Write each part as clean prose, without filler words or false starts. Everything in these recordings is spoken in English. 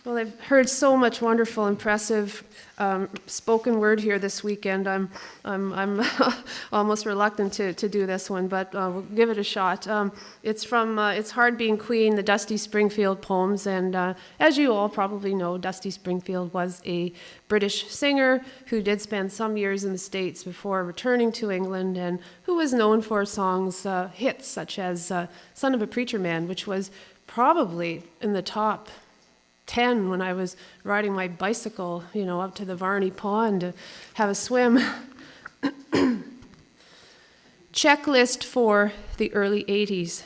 Well, I've heard so much wonderful, impressive spoken word here this weekend. I'm almost reluctant to do this one, but we'll give it a shot. It's from It's Hard Being Queen, the Dusty Springfield Poems, and as you all probably know, Dusty Springfield was a British singer who did spend some years in the States before returning to England, and who was known for songs, hits such as Son of a Preacher Man, which was probably in the top 10 when I was riding my bicycle, up to the Varney Pond to have a swim. Checklist for the early 80s.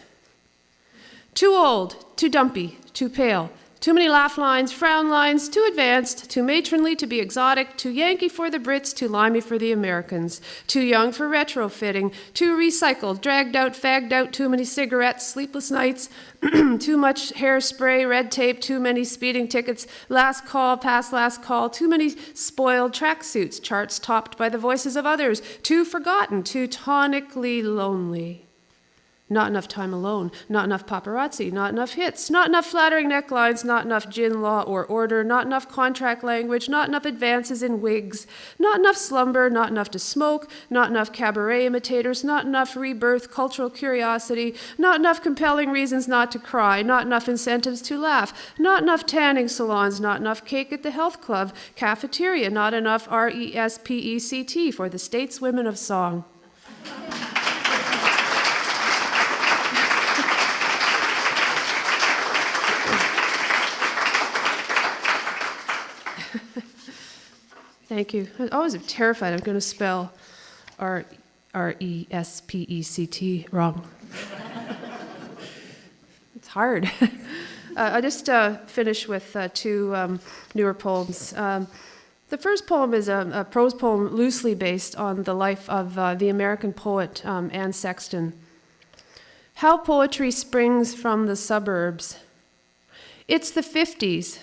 Too old, too dumpy, too pale. Too many laugh lines, frown lines, too advanced, too matronly to be exotic, too Yankee for the Brits, too limey for the Americans, too young for retrofitting, too recycled, dragged out, fagged out, too many cigarettes, sleepless nights, too much hairspray, red tape, too many speeding tickets, last call, past last call, too many spoiled tracksuits, charts topped by the voices of others, too forgotten, too tonically lonely. Not enough time alone, not enough paparazzi, not enough hits, not enough flattering necklines, not enough gin law or order, not enough contract language, not enough advances in wigs, not enough slumber, not enough to smoke, not enough cabaret imitators, not enough rebirth cultural curiosity, not enough compelling reasons not to cry, not enough incentives to laugh, not enough tanning salons, not enough cake at the health club, cafeteria, not enough RESPECT for the stateswomen of song. Thank you. I always am terrified I'm going to spell RESPECT wrong. It's hard. I'll just finish with two newer poems. The first poem is a prose poem loosely based on the life of the American poet Anne Sexton. How poetry springs from the suburbs. It's the 50s.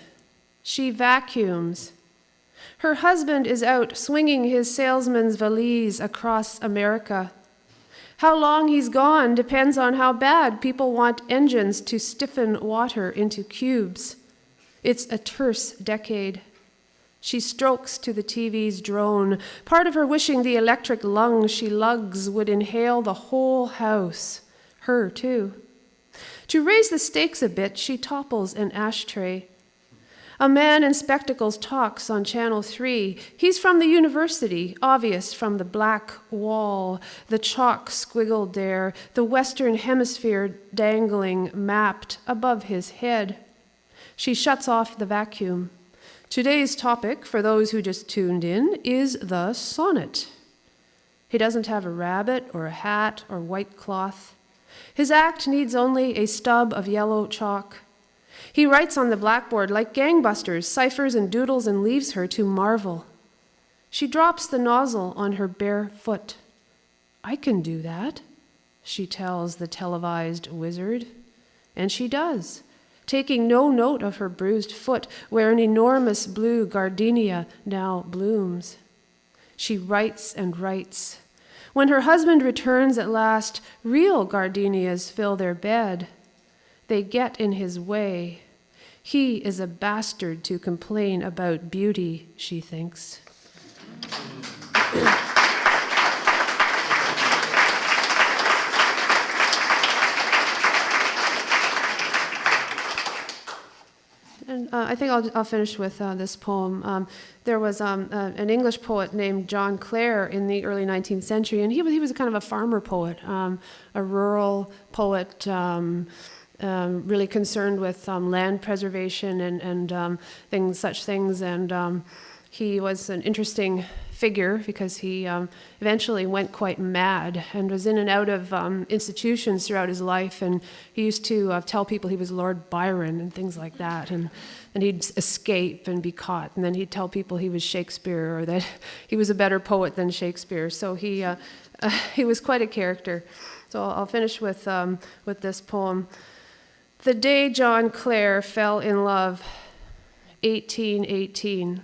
She vacuums. Her husband is out swinging his salesman's valise across America. How long he's gone depends on how bad people want engines to stiffen water into cubes. It's a terse decade. She strokes to the TV's drone, part of her wishing the electric lungs she lugs would inhale the whole house, her too. To raise the stakes a bit, she topples an ashtray. A man in spectacles talks on Channel 3. He's from the university, obvious from the black wall, the chalk squiggled there, the Western Hemisphere dangling, mapped above his head. She shuts off the vacuum. Today's topic, for those who just tuned in, is the sonnet. He doesn't have a rabbit or a hat or white cloth. His act needs only a stub of yellow chalk. He writes on the blackboard like gangbusters, ciphers and doodles, and leaves her to marvel. She drops the nozzle on her bare foot. I can do that, she tells the televised wizard. And she does, taking no note of her bruised foot where an enormous blue gardenia now blooms. She writes and writes. When her husband returns at last, real gardenias fill their bed. They get in his way. He is a bastard to complain about beauty, she thinks. And I think I'll finish with this poem. There was an English poet named John Clare in the early 19th century, and he was kind of a farmer poet, a rural poet, really concerned with land preservation and such things. And he was an interesting figure because he eventually went quite mad and was in and out of institutions throughout his life. And he used to tell people he was Lord Byron and things like that. And he'd escape and be caught. And then he'd tell people he was Shakespeare or that he was a better poet than Shakespeare. So he was quite a character. So I'll finish with this poem. The day John Clare fell in love, 1818.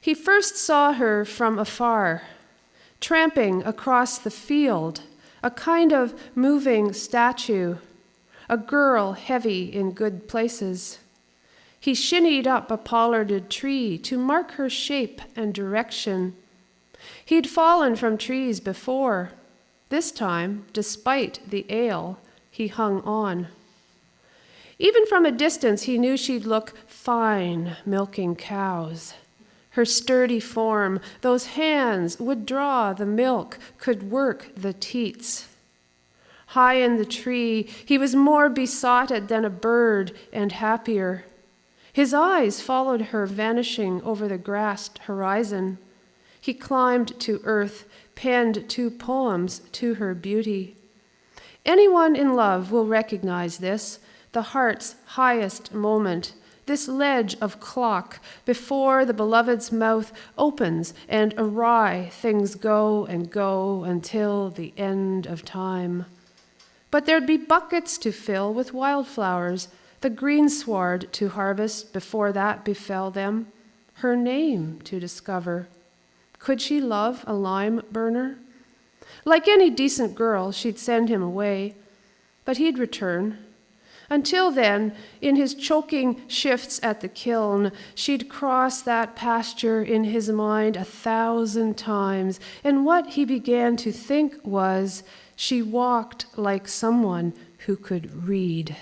He first saw her from afar, tramping across the field, a kind of moving statue, a girl heavy in good places. He shinnied up a pollarded tree to mark her shape and direction. He'd fallen from trees before. This time, despite the ale, he hung on. Even from a distance, he knew she'd look fine milking cows. Her sturdy form, those hands would draw the milk, could work the teats. High in the tree, he was more besotted than a bird and happier. His eyes followed her vanishing over the grassed horizon. He climbed to earth, penned 2 poems to her beauty. Anyone in love will recognize this, the heart's highest moment, this ledge of clock before the beloved's mouth opens and awry things go and go until the end of time. But there'd be buckets to fill with wildflowers, the greensward to harvest before that befell them, her name to discover. Could she love a lime burner? Like any decent girl, she'd send him away, but he'd return. Until then, in his choking shifts at the kiln, she'd cross that pasture in his mind 1,000 times, and what he began to think was, she walked like someone who could read.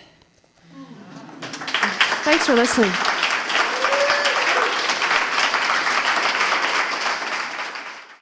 Thanks for listening.